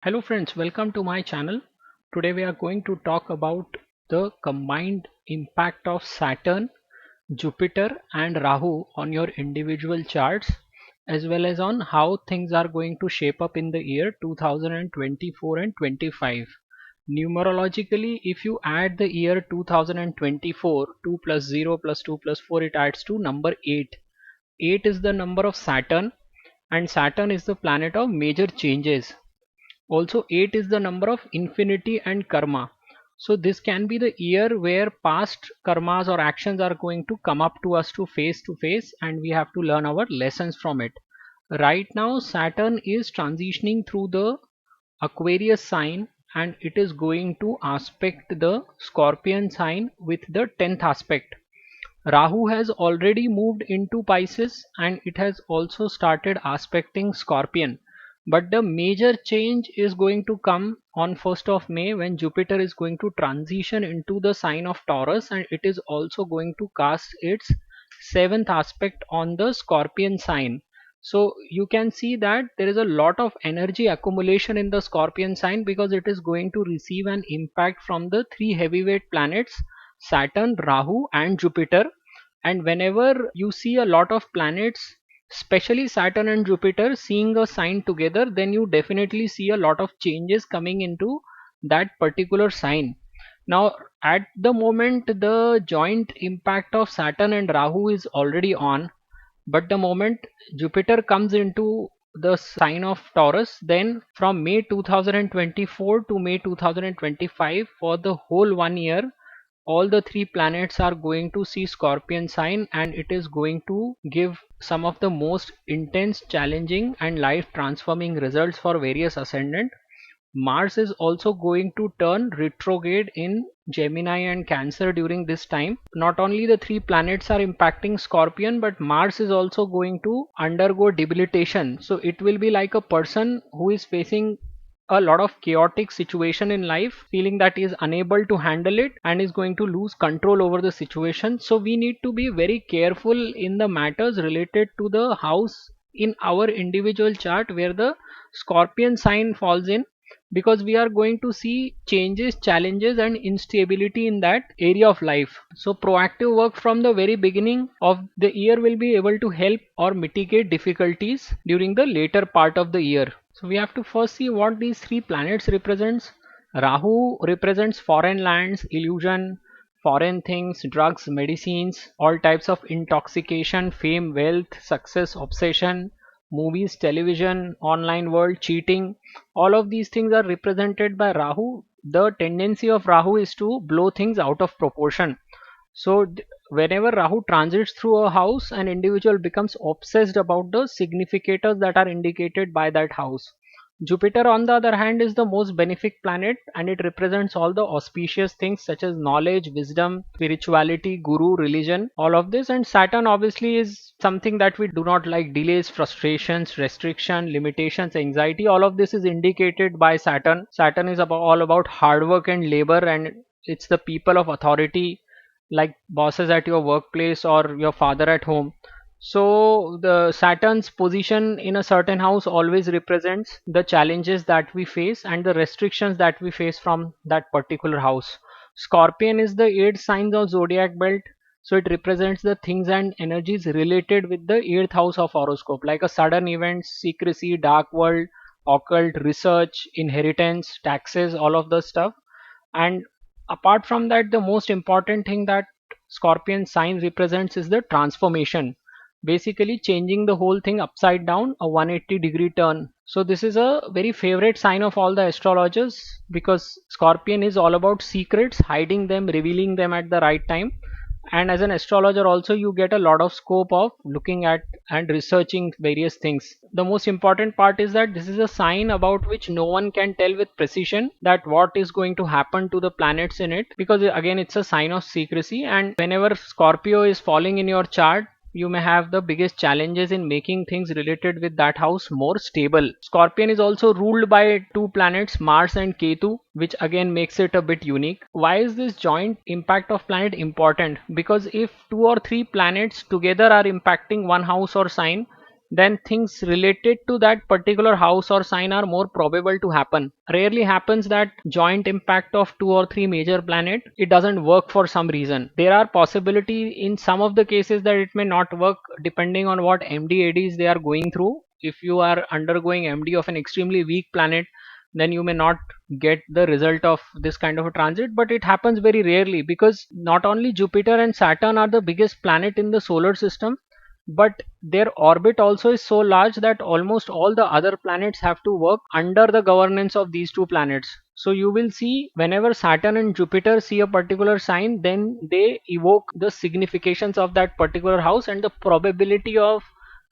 Hello friends, welcome to my channel. Today we are going to talk about the combined impact of Saturn, Jupiter and Rahu on your individual charts, as well as on how things are going to shape up in the year 2024 and 25. Numerologically, if you add the year 2024, 2 plus 0 plus 2 plus 4, it adds to number 8. 8 is the number of Saturn, and Saturn is the planet of major changes. Also, 8 is the number of infinity and karma. So this can be the year where past karmas or actions are going to come up to us to face, and we have to learn our lessons from it. Right now Saturn is transitioning through the Aquarius sign, and it is going to aspect the Scorpion sign with the 10th aspect. Rahu has already moved into Pisces, and it has also started aspecting Scorpion. But the major change is going to come on 1st of May, when Jupiter is going to transition into the sign of Taurus, and it is also going to cast its 7th aspect on the Scorpion sign. So you can see that there is a lot of energy accumulation in the Scorpion sign, because it is going to receive an impact from the three heavyweight planets, Saturn, Rahu and Jupiter. And whenever you see a lot of planets, especially Saturn and Jupiter, seeing a sign together, then you definitely see a lot of changes coming into that particular sign. Now at the moment, the joint impact of Saturn and Rahu is already on, but the moment Jupiter comes into the sign of Taurus, then from May 2024 to May 2025, for the whole 1 year, all the three planets are going to see Scorpion sign, and it is going to give some of the most intense, challenging and life transforming results for various ascendant. Mars is also going to turn retrograde in Gemini and Cancer during this time. Not only the three planets are impacting Scorpion, but Mars is also going to undergo debilitation. So it will be like a person who is facing a lot of chaotic situation in life, feeling that he is unable to handle it and is going to lose control over the situation. So we need to be very careful in the matters related to the house in our individual chart where the Scorpion sign falls in, because we are going to see changes, challenges and instability in that area of life. So proactive work from the very beginning of the year will be able to help or mitigate difficulties during the later part of the year. So we have to first see what these three planets represents. Rahu represents foreign lands, illusion, foreign things, drugs, medicines, all types of intoxication, fame, wealth, success, obsession, movies, television, online world, cheating. All of these things are represented by Rahu. The tendency of Rahu is to blow things out of proportion. So whenever Rahu transits through a house, an individual becomes obsessed about the significators that are indicated by that house. Jupiter, on the other hand, is the most benefic planet, and it represents all the auspicious things such as knowledge, wisdom, spirituality, guru, religion, all of this. And Saturn obviously is something that we do not like: delays, frustrations, restriction, limitations, anxiety. All of this is indicated by Saturn. Saturn is all about hard work and labor, and it's the people of authority, like bosses at your workplace or your father at home. So the Saturn's position in a certain house always represents the challenges that we face and the restrictions that we face from that particular house. Scorpion is the 8th sign of zodiac belt, so it represents the things and energies related with the 8th house of horoscope, like a sudden events, secrecy, dark world, occult, research, inheritance, taxes, all of the stuff. And apart from that, the most important thing that Scorpion sign represents is the transformation, basically changing the whole thing upside down, a 180-degree turn. So this is a very favorite sign of all the astrologers, because Scorpion is all about secrets, hiding them, revealing them at the right time. And as an astrologer also, you get a lot of scope of looking at and researching various things. The most important part is that this is a sign about which no one can tell with precision that what is going to happen to the planets in it, because again it's a sign of secrecy. And whenever Scorpio is falling in your chart, you may have the biggest challenges in making things related with that house more stable. Scorpion is also ruled by two planets, Mars and Ketu, which again makes it a bit unique. Why is this joint impact of planet important? Because if two or three planets together are impacting one house or sign, then things related to that particular house or sign are more probable to happen. Rarely happens that joint impact of two or three major planet, it doesn't work for some reason. There are possibility in some of the cases that it may not work depending on what MD/ADs they are going through. If you are undergoing MD of an extremely weak planet, then you may not get the result of this kind of a transit, but it happens very rarely because not only Jupiter and Saturn are the biggest planet in the solar system, but their orbit also is so large that almost all the other planets have to work under the governance of these two planets. So you will see whenever Saturn and Jupiter see a particular sign, then they evoke the significations of that particular house, and the probability of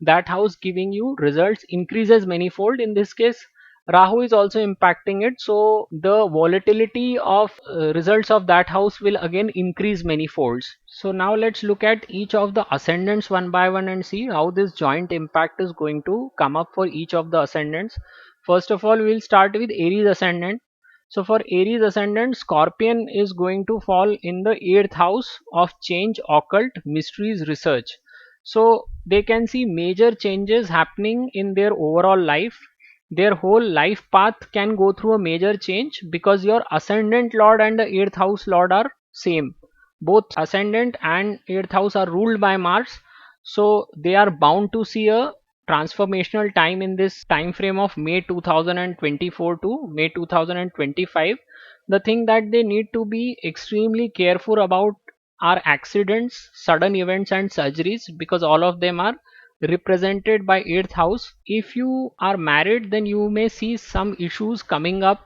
that house giving you results increases manifold. In this case, Rahu is also impacting it, so the volatility of results of that house will again increase many folds. So now let's look at each of the ascendants one by one and see how this joint impact is going to come up for each of the ascendants. First of all, we'll start with Aries ascendant. So for Aries ascendant, Scorpion is going to fall in the 8th house of change, occult, mysteries, research. So they can see major changes happening in their overall life. Their whole life path can go through a major change because your ascendant lord and the 8th house lord are same. Both ascendant and 8th house are ruled by Mars, so they are bound to see a transformational time in this time frame of May 2024 to May 2025. The thing that they need to be extremely careful about are accidents, sudden events and surgeries, because all of them are represented by 8th house. If you are married, then you may see some issues coming up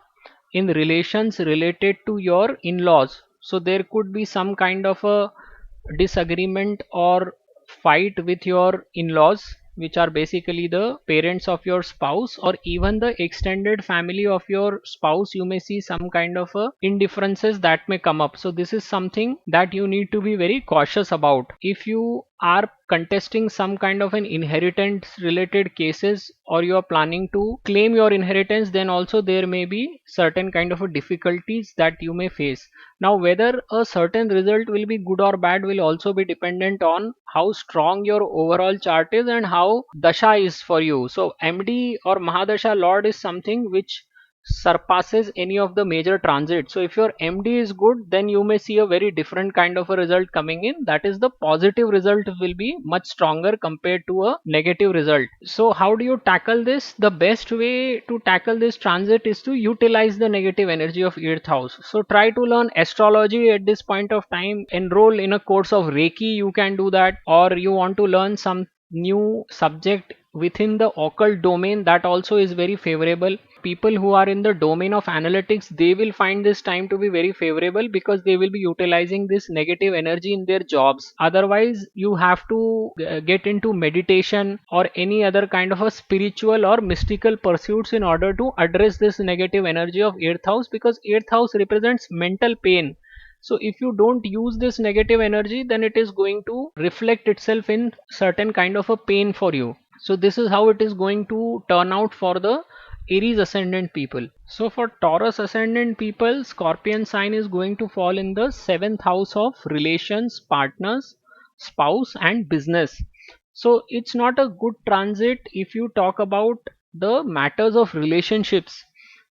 in relations related to your in-laws. So there could be some kind of a disagreement or fight with your in-laws, which are basically the parents of your spouse, or even the extended family of your spouse. You may see some kind of a indifferences that may come up. So this is something that you need to be very cautious about. If you are contesting some kind of an inheritance related cases, or you are planning to claim your inheritance, then also there may be certain kind of a difficulties that you may face. Now whether a certain result will be good or bad will also be dependent on how strong your overall chart is and how dasha is for you. So MD or Mahadasha Lord is something which surpasses any of the major transits. So if your MD is good, then you may see a very different kind of a result coming in. That is, the positive result will be much stronger compared to a negative result. So how do you tackle this? The best way to tackle this transit is to utilize the negative energy of 8th house. So try to learn astrology at this point of time. Enroll in a course of Reiki, you can do that. Or you want to learn some new subject within the occult domain, that also is very favorable. People who are in the domain of analytics, they will find this time to be very favorable because they will be utilizing this negative energy in their jobs. Otherwise you have to get into meditation or any other kind of a spiritual or mystical pursuits in order to address this negative energy of 8th house, because 8th house represents mental pain. So if you don't use this negative energy, then it is going to reflect itself in certain kind of a pain for you. So this is how it is going to turn out for the Aries ascendant people. So for Taurus ascendant people, Scorpion sign is going to fall in the 7th house of relations, partners, spouse and business. So it's not a good transit if you talk about the matters of relationships,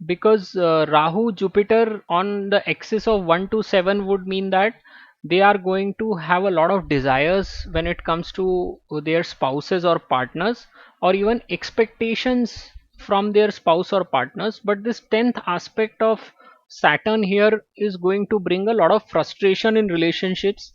because Rahu Jupiter on the axis of 1 to 7 would mean that they are going to have a lot of desires when it comes to their spouses or partners, or even expectations from their spouse or partners. But this 10th aspect of Saturn here is going to bring a lot of frustration in relationships,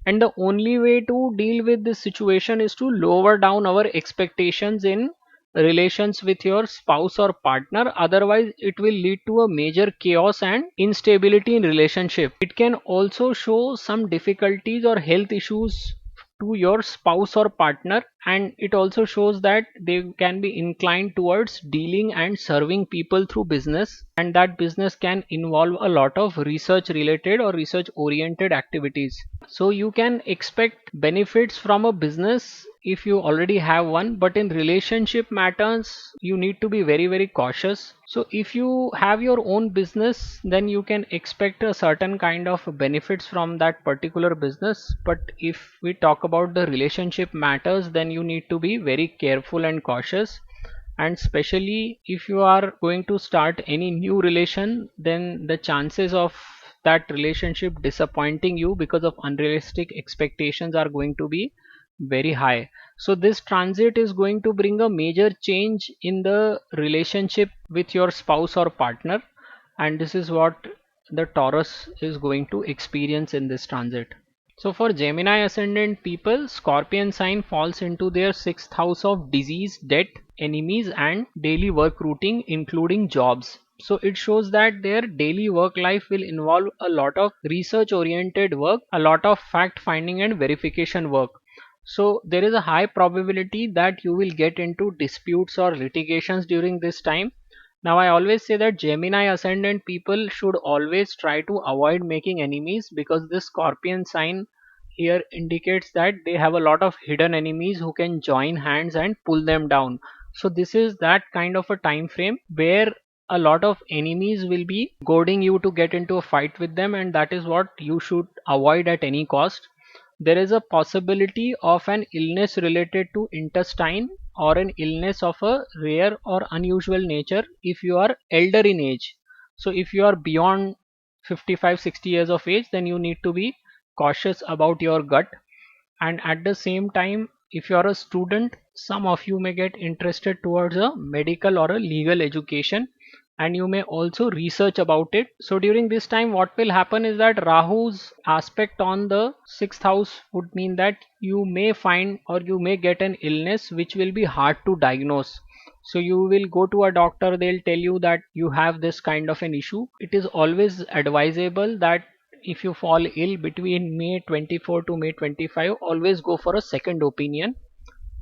and the only way to deal with this situation is to lower down our expectations in relations with your spouse or partner. Otherwise it will lead to a major chaos and instability in relationship. It can also show some difficulties or health issues to your spouse or partner, and it also shows that they can be inclined towards dealing and serving people through business, and that business can involve a lot of research related or research oriented activities. So you can expect benefits from a business if you already have one, but in relationship matters you need to be very cautious. So if you have your own business, then you can expect a certain kind of benefits from that particular business. But if we talk about the relationship matters, then then you need to be very careful and cautious. And especially if you are going to start any new relation, then the chances of that relationship disappointing you because of unrealistic expectations are going to be very high. So this transit is going to bring a major change in the relationship with your spouse or partner, and this is what the Taurus is going to experience in this transit. So for Gemini ascendant people, Scorpion sign falls into their sixth house of disease, debt, enemies, and daily work routine, including jobs. So it shows that their daily work life will involve a lot of research oriented work, a lot of fact finding and verification work. So there is a high probability that you will get into disputes or litigations during this time. Now I always say that Gemini ascendant people should always try to avoid making enemies, because this Scorpion sign here indicates that they have a lot of hidden enemies who can join hands and pull them down. So this is that kind of a time frame where a lot of enemies will be goading you to get into a fight with them, and that is what you should avoid at any cost. There is a possibility of an illness related to intestine, or an illness of a rare or unusual nature if you are elder in age. So if you are beyond 55-60 years of age, then you need to be cautious about your gut. And at the same time, if you are a student, some of you may get interested towards a medical or a legal education, and you may also research about it. So during this time, what will happen is that Rahu's aspect on the sixth house would mean that you may find or you may get an illness which will be hard to diagnose. So you will go to a doctor, they'll tell you that you have this kind of an issue. It is always advisable that if you fall ill between May 24 to May 25, always go for a second opinion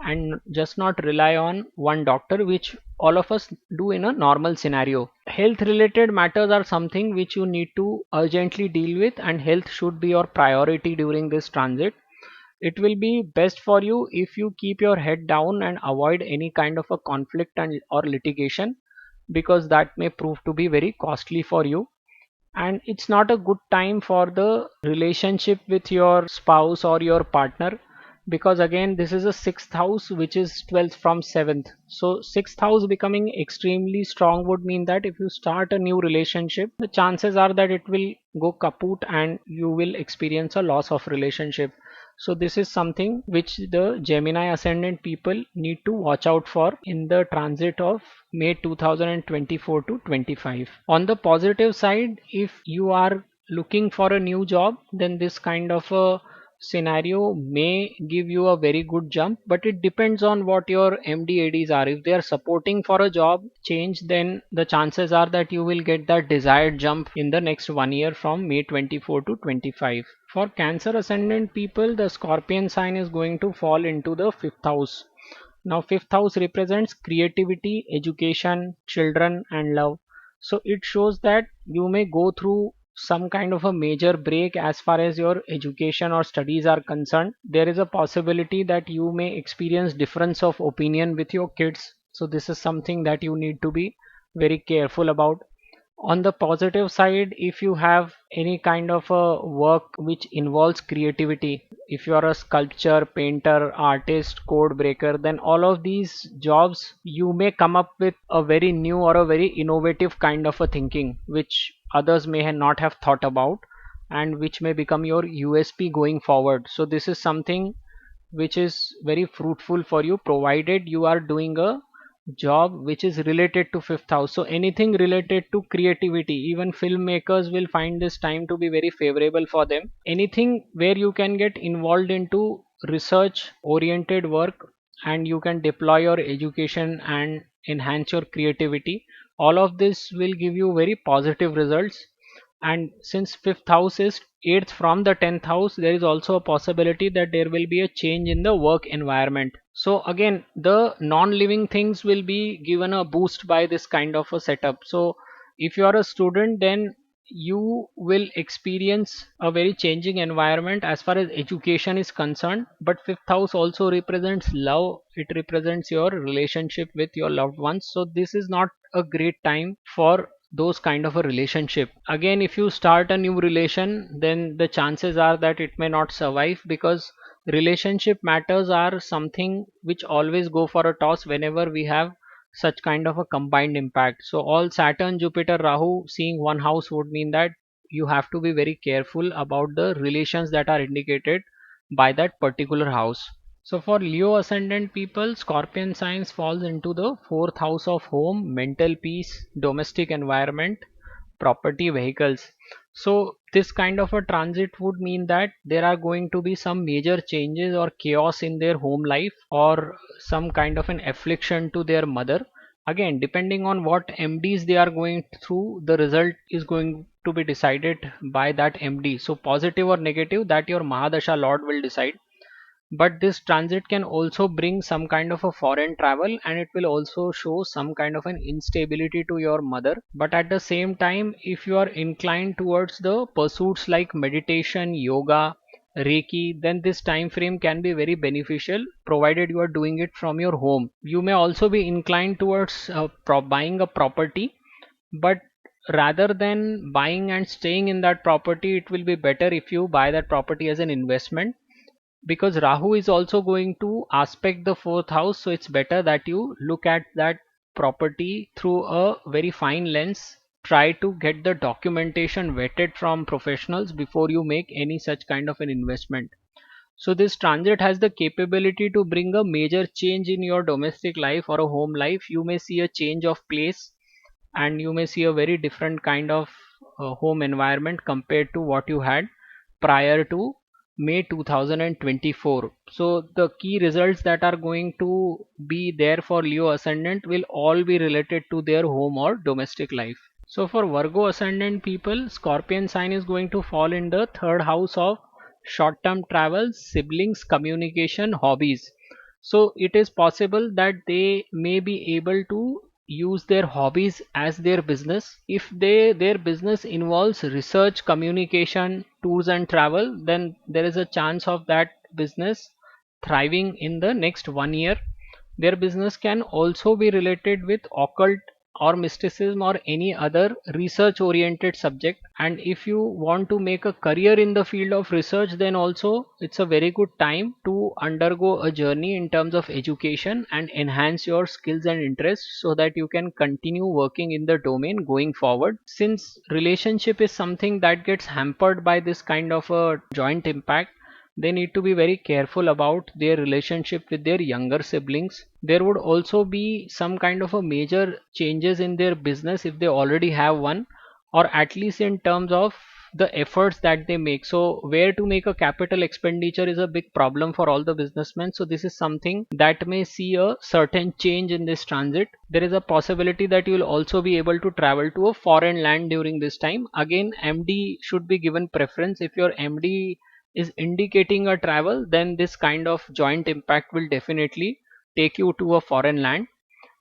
and just not rely on one doctor, which all of us do in a normal scenario. Health related matters are something which you need to urgently deal with, and health should be your priority during this transit. It will be best for you if you keep your head down and avoid any kind of a conflict and or litigation, because that may prove to be very costly for you. And it's not a good time for the relationship with your spouse or your partner, because again this is a sixth house which is 12th from 7th. So sixth house becoming extremely strong would mean that if you start a new relationship, the chances are that it will go kaput and you will experience a loss of relationship. So this is something which the Gemini ascendant people need to watch out for in the transit of May 2024 to 25. On the positive side, if you are looking for a new job, then this kind of a scenario may give you a very good jump, but it depends on what your MDADs are. If they are supporting for a job change, then the chances are that you will get that desired jump in the next 1 year from May 24 to 25. For Cancer ascendant people, the Scorpion sign is going to fall into the fifth house. Now fifth house represents creativity, education, children and love. So it shows that you may go through some kind of a major break as far as your education or studies are concerned. There is a possibility that you may experience difference of opinion with your kids. So this is something that you need to be very careful about. On the positive side, if you have any kind of a work which involves creativity, if you are a sculptor, painter, artist, code breaker, then all of these jobs you may come up with a very new or a very innovative kind of a thinking which others may not have thought about, and which may become your USP going forward. So this is something which is very fruitful for you, provided you are doing a job which is related to fifth house. So anything related to creativity, even filmmakers will find this time to be very favorable for them. Anything where you can get involved into research oriented work and you can deploy your education and enhance your creativity, all of this will give you very positive results. And since fifth house is eighth from the 10th house, there is also a possibility that there will be a change in the work environment. So again, the non-living things will be given a boost by this kind of a setup. So if you are a student, then you will experience a very changing environment as far as education is concerned. But fifth house also represents love, it represents your relationship with your loved ones. So this is not a great time for those kind of a relationship. Again, if you start a new relation, then the chances are that it may not survive, because relationship matters are something which always go for a toss whenever we have such kind of a combined impact. So all Saturn, Jupiter, Rahu seeing one house would mean that you have to be very careful about the relations that are indicated by that particular house. So for Leo ascendant people, Scorpion signs falls into the fourth house of home, mental peace, domestic environment, property, vehicles. So this kind of a transit would mean that there are going to be some major changes or chaos in their home life, or some kind of an affliction to their mother. Again, depending on what MDs they are going through, the result is going to be decided by that MD. So positive or negative, that your Mahadasha Lord will decide. But this transit can also bring some kind of a foreign travel, and it will also show some kind of an instability to your mother. But at the same time, if you are inclined towards the pursuits like meditation, yoga, Reiki, then this time frame can be very beneficial provided you are doing it from your home. You may also be inclined towards buying a property, but rather than buying and staying in that property, it will be better if you buy that property as an investment, because Rahu is also going to aspect the fourth house. So it's better that you look at that property through a very fine lens. Try to get the documentation vetted from professionals before you make any such kind of an investment. So this transit has the capability to bring a major change in your domestic life or a home life. You may see a change of place, and you may see a very different kind of home environment compared to what you had prior to May 2024. So the key results that are going to be there for Leo ascendant will all be related to their home or domestic life. So for Virgo ascendant people, Scorpion sign is going to fall in the third house of short term travels, siblings, communication, hobbies. So it is possible that they may be able to use their hobbies as their business. If their business involves research, communication, tours and travel, then there is a chance of that business thriving in the next 1 year. Their business can also be related with occult or mysticism or any other research oriented subject. And if you want to make a career in the field of research, then also it's a very good time to undergo a journey in terms of education and enhance your skills and interests so that you can continue working in the domain going forward. Since relationship is something that gets hampered by this kind of a joint impact, they need to be very careful about their relationship with their younger siblings. There would also be some kind of a major changes in their business if they already have one, or at least in terms of the efforts that they make. So where to make a capital expenditure is a big problem for all the businessmen. So this is something that may see a certain change in this transit. There is a possibility that you will also be able to travel to a foreign land during this time. Again, MD should be given preference. If your MD is indicating a travel, then this kind of joint impact will definitely take you to a foreign land.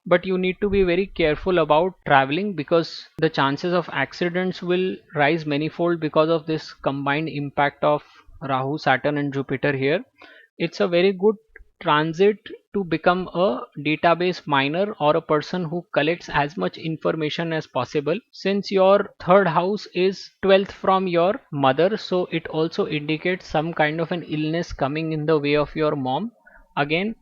But you need to be very careful about traveling, because the chances of accidents will rise manifold because of this combined impact of Rahu, Saturn and Jupiter here. It's a very good transit to become a database miner or a person who collects as much information as possible. Since your third house is 12th from your mother, so it also indicates some kind of an illness coming in the way of your mom. Again,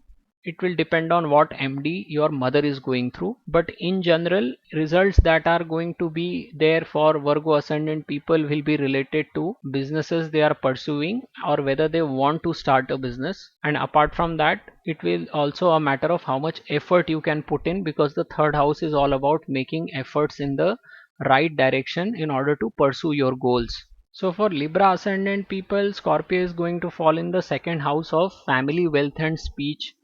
it will depend on what MD your mother is going through, but in general, results that are going to be there for Virgo ascendant people will be related to businesses they are pursuing or whether they want to start a business. And apart from that, it will also a matter of how much effort you can put in, because the third house is all about making efforts in the right direction in order to pursue your goals. So for Libra ascendant people, Scorpio is going to fall in the second house of family, wealth and speech.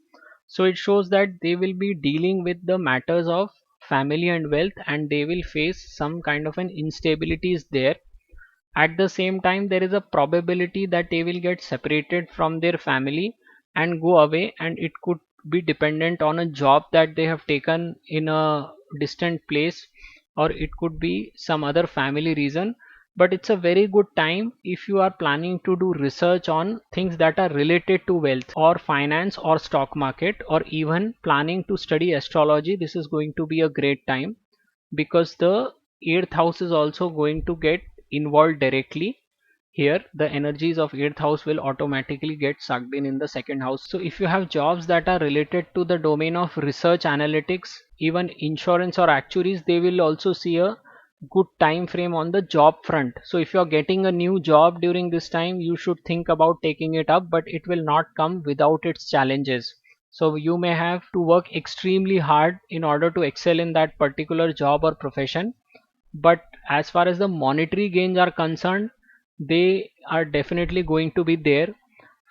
So it shows that they will be dealing with the matters of family and wealth, and they will face some kind of an instabilities there. At the same time, there is a probability that they will get separated from their family and go away, and it could be dependent on a job that they have taken in a distant place, or it could be some other family reason. But it's a very good time if you are planning to do research on things that are related to wealth or finance or stock market, or even planning to study astrology. This is going to be a great time, because the eighth house is also going to get involved directly. here the energies of 8th house will automatically get sucked in the second house. So if you have jobs that are related to the domain of research analytics, even insurance or actuaries, they will also see a good time frame on the job front. So if you are getting a new job during this time, you should think about taking it up, but it will not come without its challenges. So you may have to work extremely hard in order to excel in that particular job or profession, but as far as the monetary gains are concerned, they are definitely going to be there.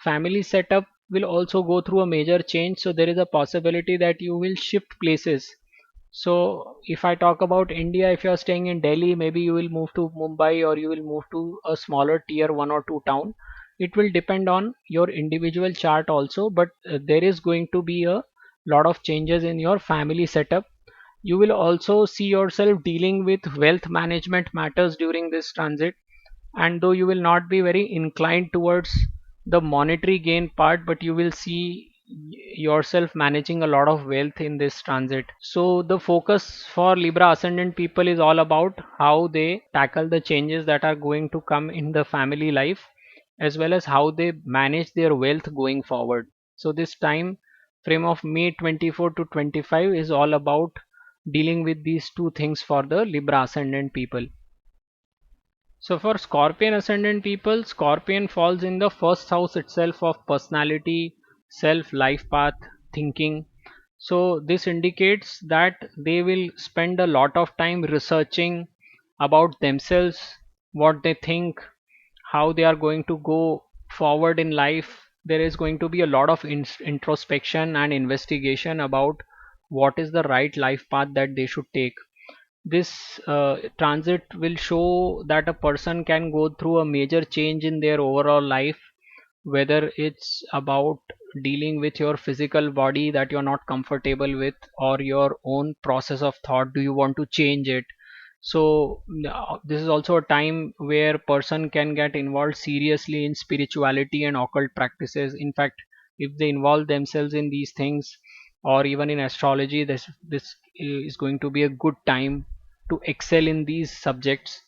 Family setup will also go through a major change, so there is a possibility that you will shift places. So if I talk about India, if you are staying in Delhi, maybe you will move to Mumbai, or you will move to a smaller tier 1 or 2 town. It will depend on your individual chart also, but there is going to be a lot of changes in your family setup. You will also see yourself dealing with wealth management matters during this transit, and though you will not be very inclined towards the monetary gain part, but you will see yourself managing a lot of wealth in this transit. So the focus for Libra ascendant people is all about how they tackle the changes that are going to come in the family life, as well as how they manage their wealth going forward. So this time frame of May 24 to 25 is all about dealing with these two things for the Libra ascendant people. So for Scorpion ascendant people, Scorpion falls in the first house itself of personality, self, life path, thinking. So this indicates that they will spend a lot of time researching about themselves, what they think, how they are going to go forward in life. There is going to be a lot of introspection and investigation about what is the right life path that they should take. This transit will show that a person can go through a major change in their overall life, whether it's about dealing with your physical body that you're not comfortable with, or your own process of thought, do you want to change it. So this is also a time where person can get involved seriously in spirituality and occult practices. In fact, if they involve themselves in these things, or even in astrology, this is going to be a good time to excel in these subjects.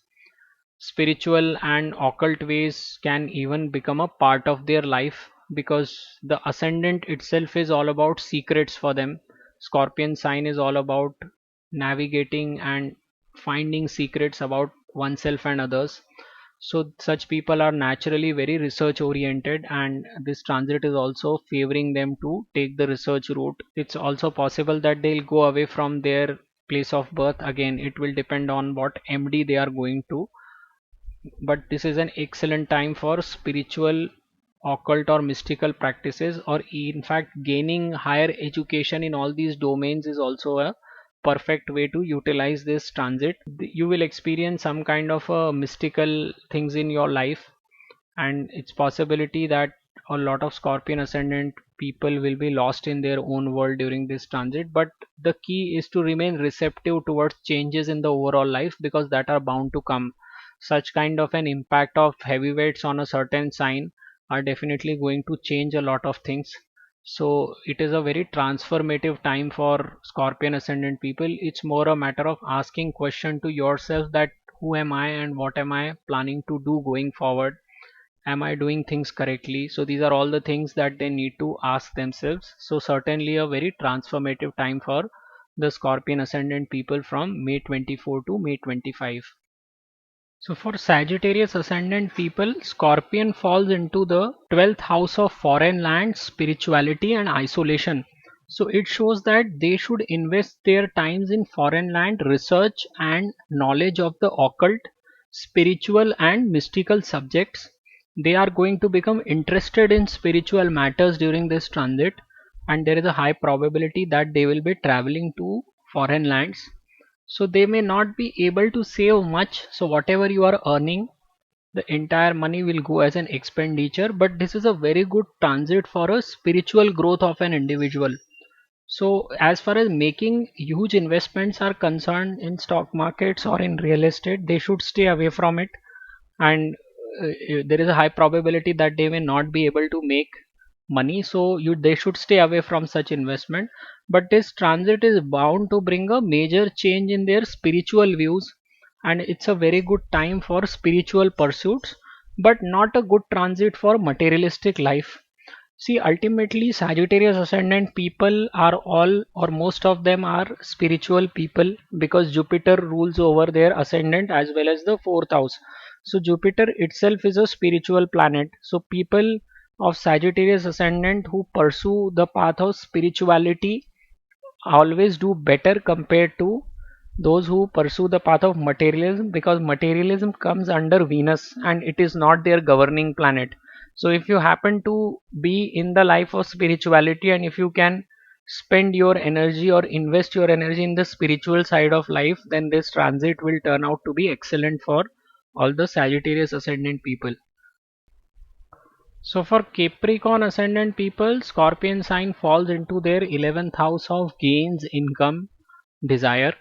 Spiritual and occult ways can even become a part of their life, because the ascendant itself is all about secrets for them. Scorpion sign is all about navigating and finding secrets about oneself and others. So such people are naturally very research oriented, and this transit is also favoring them to take the research route. It's also possible that they'll go away from their place of birth. Again, it will depend on what MD they are going to, but this is an excellent time for spiritual, occult or mystical practices, or in fact gaining higher education in all these domains is also a perfect way to utilize this transit. You will experience some kind of mystical things in your life, and it's possibility that a lot of Scorpion ascendant people will be lost in their own world during this transit. But the key is to remain receptive towards changes in the overall life, because that are bound to come. Such kind of an impact of heavyweights on a certain sign are definitely going to change a lot of things. So it is a very transformative time for Scorpion ascendant people. It's more a matter of asking question to yourself, that who am I and what am I planning to do going forward. Am I doing things correctly? So these are all the things that they need to ask themselves. So certainly a very transformative time for the Scorpion ascendant people from May 24 to May 25. So for Sagittarius ascendant people, Scorpion falls into the 12th house of foreign lands, spirituality and isolation. So it shows that they should invest their times in foreign land research and knowledge of the occult, spiritual and mystical subjects. They are going to become interested in spiritual matters during this transit, and there is a high probability that they will be traveling to foreign lands. So they may not be able to save much, so whatever you are earning, the entire money will go as an expenditure. But this is a very good transit for a spiritual growth of an individual. So as far as making huge investments are concerned in stock markets or in real estate, they should stay away from it. And there is a high probability that they may not be able to make money, so they should stay away from such investment. But this transit is bound to bring a major change in their spiritual views, and it's a very good time for spiritual pursuits, but not a good transit for materialistic life. See, ultimately, Sagittarius ascendant people are all, or most of them are spiritual people because Jupiter rules over their ascendant as well as the fourth house. So, Jupiter itself is a spiritual planet. So, people of Sagittarius ascendant who pursue the path of spirituality always do better compared to those who pursue the path of materialism, because materialism comes under Venus and it is not their governing planet. So if you happen to be in the life of spirituality, and if you can spend your energy or invest your energy in the spiritual side of life, then this transit will turn out to be excellent for all the Sagittarius ascendant people. So for Capricorn ascendant people, Scorpion sign falls into their 11th house of gains, income, desire.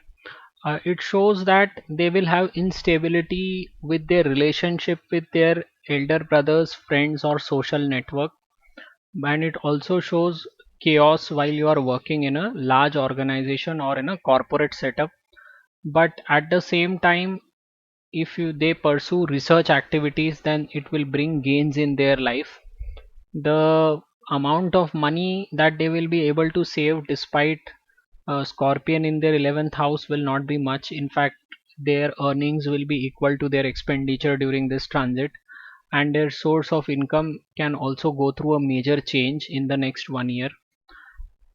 It shows that they will have instability with their relationship with their elder brothers, friends, or social network. And it also shows chaos while you are working in a large organization or in a corporate setup. But at the same time, if they pursue research activities, then it will bring gains in their life. The amount of money that they will be able to save despite Scorpion in their 11th house will not be much. In fact, their earnings will be equal to their expenditure during this transit, and their source of income can also go through a major change in the next 1 year.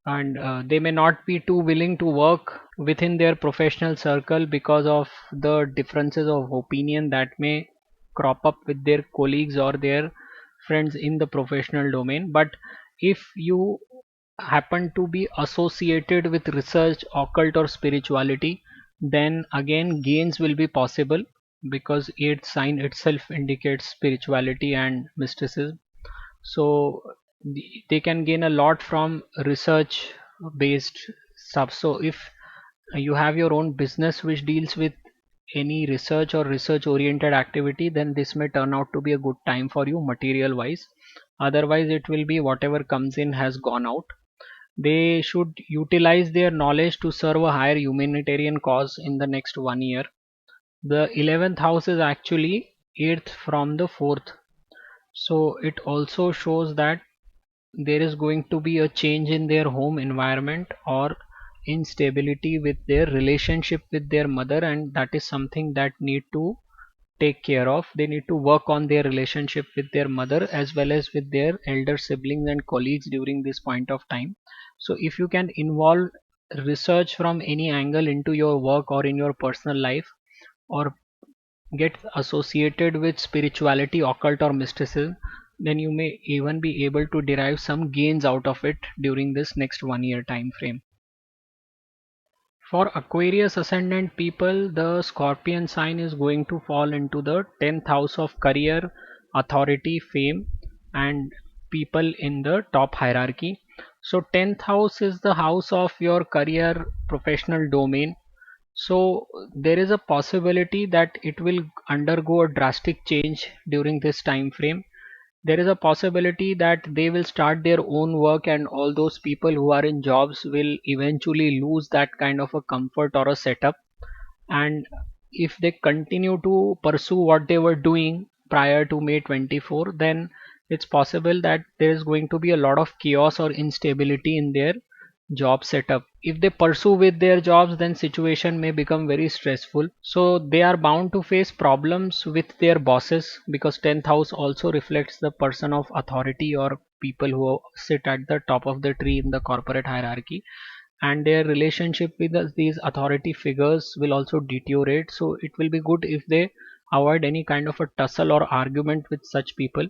And they may not be too willing to work within their professional circle because of the differences of opinion that may crop up with their colleagues or their friends in the professional domain. But if you happen to be associated with research, occult, or spirituality, then again gains will be possible because eighth sign itself indicates spirituality and mysticism. So they can gain a lot from research based stuff. So if you have your own business which deals with any research or research oriented activity, then this may turn out to be a good time for you material wise. Otherwise it will be whatever comes in has gone out. They should utilize their knowledge to serve a higher humanitarian cause in the next 1 year. The 11th house is actually 8th from the 4th. So it also shows that there is going to be a change in their home environment or instability with their relationship with their mother, and that is something that need to take care of. They need to work on their relationship with their mother as well as with their elder siblings and colleagues during this point of time. So if you can involve research from any angle into your work or in your personal life, or get associated with spirituality, occult, or mysticism, then you may even be able to derive some gains out of it during this next 1 year time frame. For Aquarius ascendant people, the Scorpion sign is going to fall into the 10th house of career, authority, fame, and people in the top hierarchy. So 10th house is the house of your career, professional domain. So there is a possibility that it will undergo a drastic change during this time frame. There is a possibility that they will start their own work, and all those people who are in jobs will eventually lose that kind of a comfort or a setup. And if they continue to pursue what they were doing prior to May 24, then it's possible that there is going to be a lot of chaos or instability in their job setup. If they pursue with their jobs, then situation may become very stressful, so they are bound to face problems with their bosses, because 10th house also reflects the person of authority or people who sit at the top of the tree in the corporate hierarchy, and their relationship with these authority figures will also deteriorate. So it will be good if they avoid any kind of a tussle or argument with such people.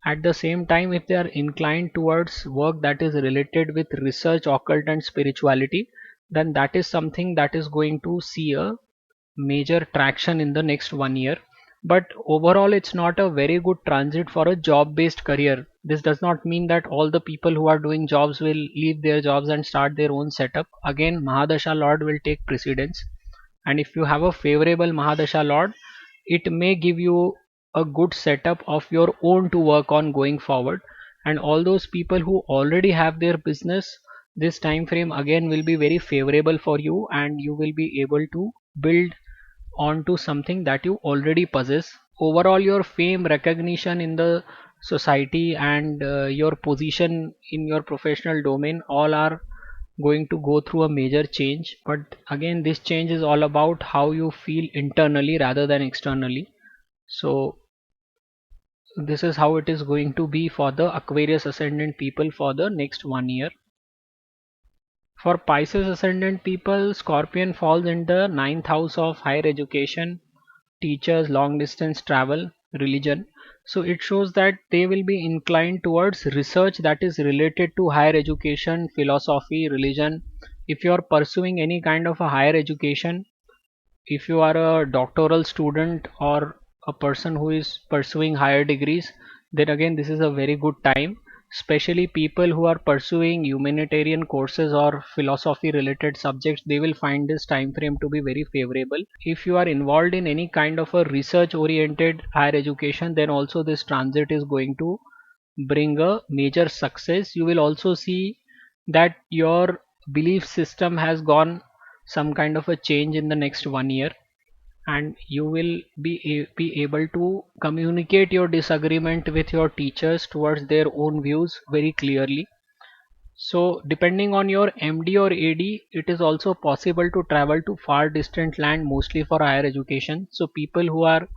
At the same time, if they are inclined towards work that is related with research, occult, and spirituality, then that is something that is going to see a major traction in the next 1 year. But overall, it's not a very good transit for a job based career. This does not mean that all the people who are doing jobs will leave their jobs and start their own setup. Again, Mahadasha Lord will take precedence, and if you have a favorable Mahadasha Lord, it may give you a good setup of your own to work on going forward. And all those people who already have their business, this time frame again will be very favorable for you, and you will be able to build onto something that you already possess. overall your fame, recognition in the society, and your position in your professional domain all are going to go through a major change. But again, this change is all about how you feel internally rather than externally. So this is how it is going to be for the Aquarius ascendant people for the next 1 year. For Pisces ascendant people, Scorpion falls in the ninth house of higher education, teachers, long distance travel, religion. So it shows that they will be inclined towards research that is related to higher education, philosophy, religion. If you are pursuing any kind of a higher education, if you are a doctoral student or a person who is pursuing higher degrees, then again this is a very good time. Especially people who are pursuing humanitarian courses or philosophy related subjects, they will find this time frame to be very favorable. If you are involved in any kind of a research oriented higher education, then also this transit is going to bring a major success. You will also see that your belief system has gone some kind of a change in the next 1 year, and you will be able to communicate your disagreement with your teachers towards their own views very clearly. So depending on your MD or AD, it is also possible to travel to far distant land, mostly for higher education. So people who are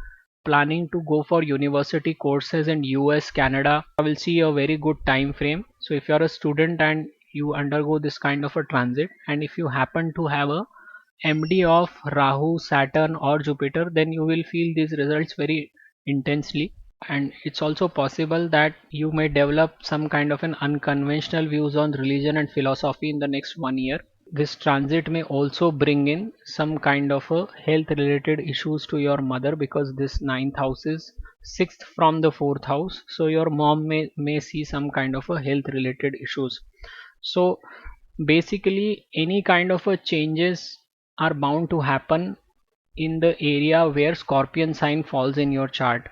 planning to go for university courses in US, Canada will see a very good time frame. So if you are a student and you undergo this kind of a transit, and if you happen to have a MD of Rahu, Saturn or Jupiter, then you will feel these results very intensely. And it's also possible that you may develop some kind of an unconventional views on religion and philosophy in the next 1 year. This transit may also bring in some kind of a health related issues to your mother, because this ninth house is sixth from the fourth house. So your mom may see some kind of a health related issues. So basically any kind of a changes are bound to happen in the area where Scorpion sign falls in your chart.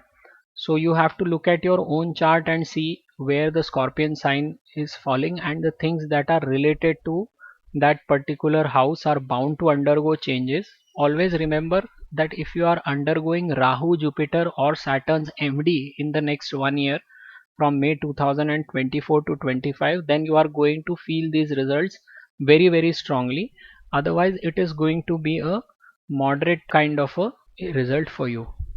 So you have to look at your own chart and see where the Scorpion sign is falling, and the things that are related to that particular house are bound to undergo changes. Always remember that if you are undergoing Rahu, Jupiter or Saturn's MD in the next 1 year, from May 2024 to 25, then you are going to feel these results very strongly. Otherwise it is going to be a moderate kind of a result for you.